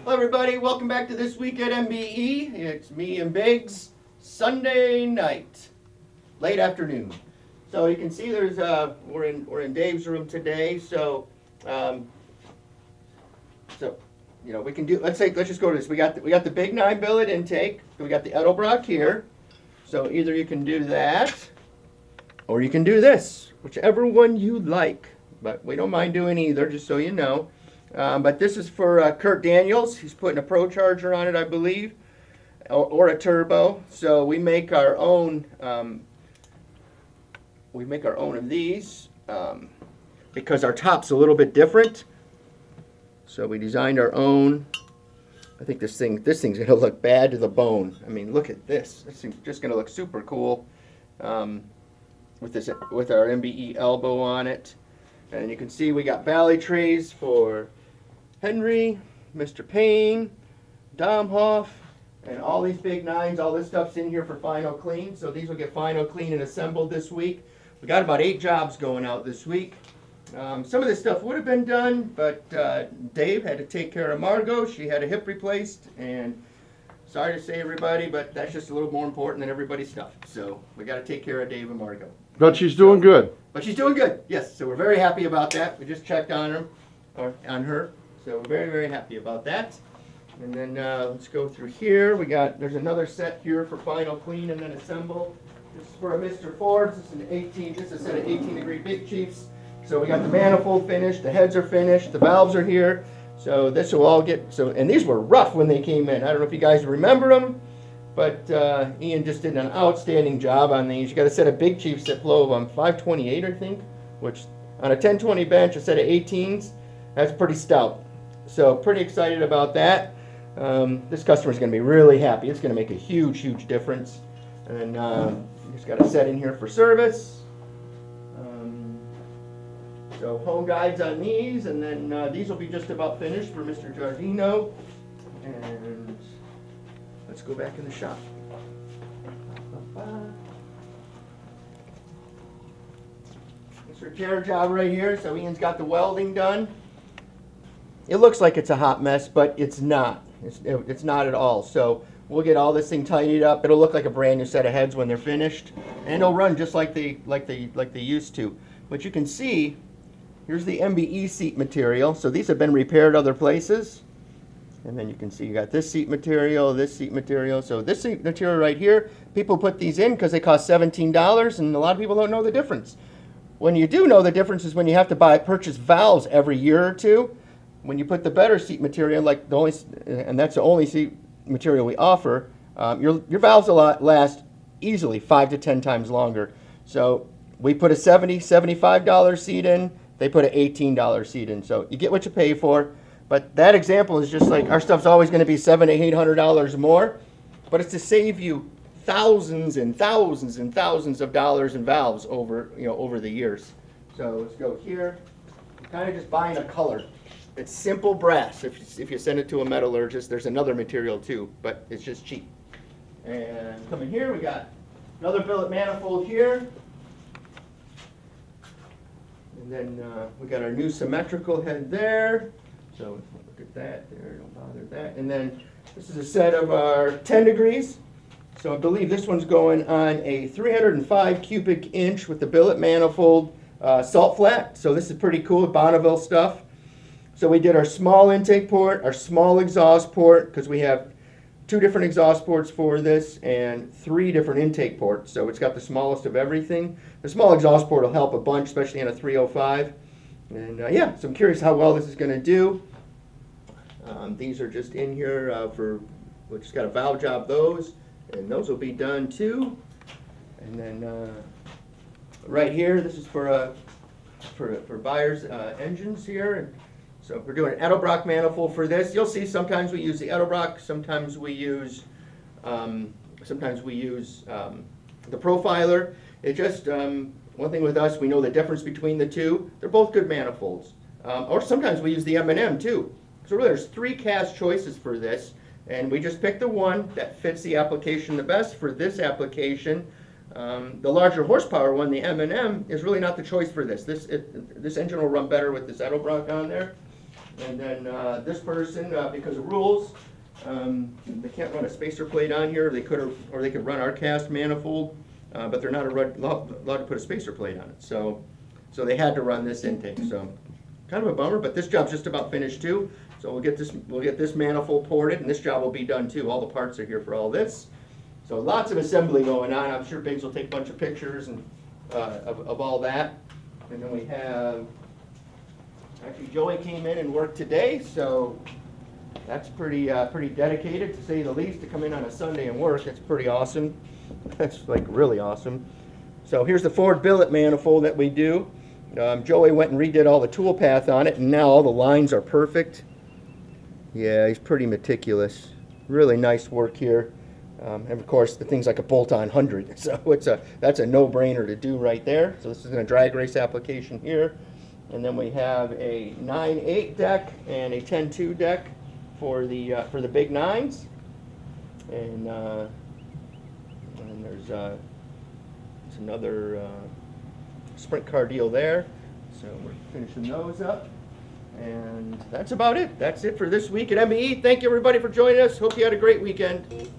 Hello everybody, welcome back to This Week at MBE. It's me and Biggs, Sunday night, late afternoon. So you can see there's we're in Dave's room today. So you know we can do. Let's just go to this. We got the big 9 billet intake. We got the Edelbrock here. So either you can do that, or you can do this, whichever one you like. But we don't mind doing either, just so you know. But this is for Kurt Daniels. He's putting a Pro Charger on it, I believe, or a turbo. So we make our own. We make our own of these because our top's a little bit different. So we designed our own. I think this thing's gonna look bad to the bone. I mean, look at this. This thing's just gonna look super cool with our MBE elbow on it. And you can see we got valley trays for Henry, Mr. Payne, Domhoff, and all these big 9s. All this stuff's in here for final clean. So these will get final clean and assembled this week. We got about 8 jobs going out this week. Some of this stuff would have been done, but Dave had to take care of Margot. She had a hip replaced, and sorry to say everybody, but that's just a little more important than everybody's stuff. So we got to take care of Dave and Margot. But she's doing good. But she's doing good, yes. So we're very happy about that. We just checked on her, So we're very, very happy about that. And then let's go through here. There's another set here for final clean and then assemble. This is for a Mr. Forbes. This is a set of 18-degree Big Chiefs. So we got the manifold finished, the heads are finished, the valves are here. So this will all and these were rough when they came in. I don't know if you guys remember them, but Ian just did an outstanding job on these. You got a set of Big Chiefs that flow on 528, I think, which on a 1020 bench, a set of 18s, that's pretty stout. So pretty excited about that. This customer's going to be really happy. It's going to make a huge, huge difference. And just got a set in here for service. So home guides on these, and then these will be just about finished for Mr. Giardino. And let's go back in the shop. This repair job right here. So Ian's got the welding done. It looks like it's a hot mess, but it's not. It's not at all. So we'll get all this thing tidied up. It'll look like a brand new set of heads when they're finished, and it'll run just like they used to. But you can see, here's the MBE seat material. So these have been repaired other places. And then you can see you got this seat material, this seat material. So this seat material right here, people put these in because they cost $17, and a lot of people don't know the difference. When you do know the difference is when you have to purchase valves every year or two. When you put the better seat material, and that's the only seat material we offer, your valves will last easily 5 to 10 times longer. So we put a $70, $75 seat in. They put an $18 seat in. So you get what you pay for. But that example is just like our stuff's always going to be $700 to $800 more. But it's to save you thousands and thousands and thousands of dollars in valves over the years. So let's go here. You're kind of just buying a color. It's simple brass. If you send it to a metallurgist, there's another material too, but it's just cheap. And coming here, we got another billet manifold here. And then we got our new symmetrical head there. So look at that there, don't bother that. And then this is a set of our 10 degrees. So I believe this one's going on a 305 cubic inch with the billet manifold salt flat. So this is pretty cool, Bonneville stuff. So we did our small intake port, our small exhaust port, because we have 2 different exhaust ports for this and 3 different intake ports. So it's got the smallest of everything. The small exhaust port will help a bunch, especially in a 305. And yeah, so I'm curious how well this is going to do. These are just in here we just got a valve job those, and those will be done too. And then right here, this is for buyers' engines here. So we're doing an Edelbrock manifold for this. You'll see sometimes we use the Edelbrock, sometimes we use the Profiler. It just one thing with us, we know the difference between the two. They're both good manifolds. Or sometimes we use the M&M too. So really there's 3 cast choices for this, and we just picked the one that fits the application the best for this application. The larger horsepower one, the M&M, is really not the choice for this. This engine will run better with this Edelbrock on there. And then this person, because of rules, they can't run a spacer plate on here. They could, or they could run our cast manifold, but they're not allowed to put a spacer plate on it. So they had to run this intake. So kind of a bummer, but this job's just about finished too. So we'll get this manifold ported, and this job will be done too. All the parts are here for all this. So lots of assembly going on. I'm sure Biggs will take a bunch of pictures and of all that. And then we have, actually Joey came in and worked today, so that's pretty dedicated, to say the least, to come in on a Sunday and work. That's pretty awesome. That's like really awesome. So here's the Ford billet manifold that we do. Joey went and redid all the tool path on it, and now all the lines are perfect. Yeah, he's pretty meticulous. Really nice work here. And of course, the thing's like a bolt-on 100, so that's a no-brainer to do right there. So this is in a drag race application here. And then we have a 9/8 deck and a 10/2 deck for the big nines. And there's another sprint car deal there. So we're finishing those up. And that's about it. That's it for this week at MBE. Thank you everybody for joining us. Hope you had a great weekend.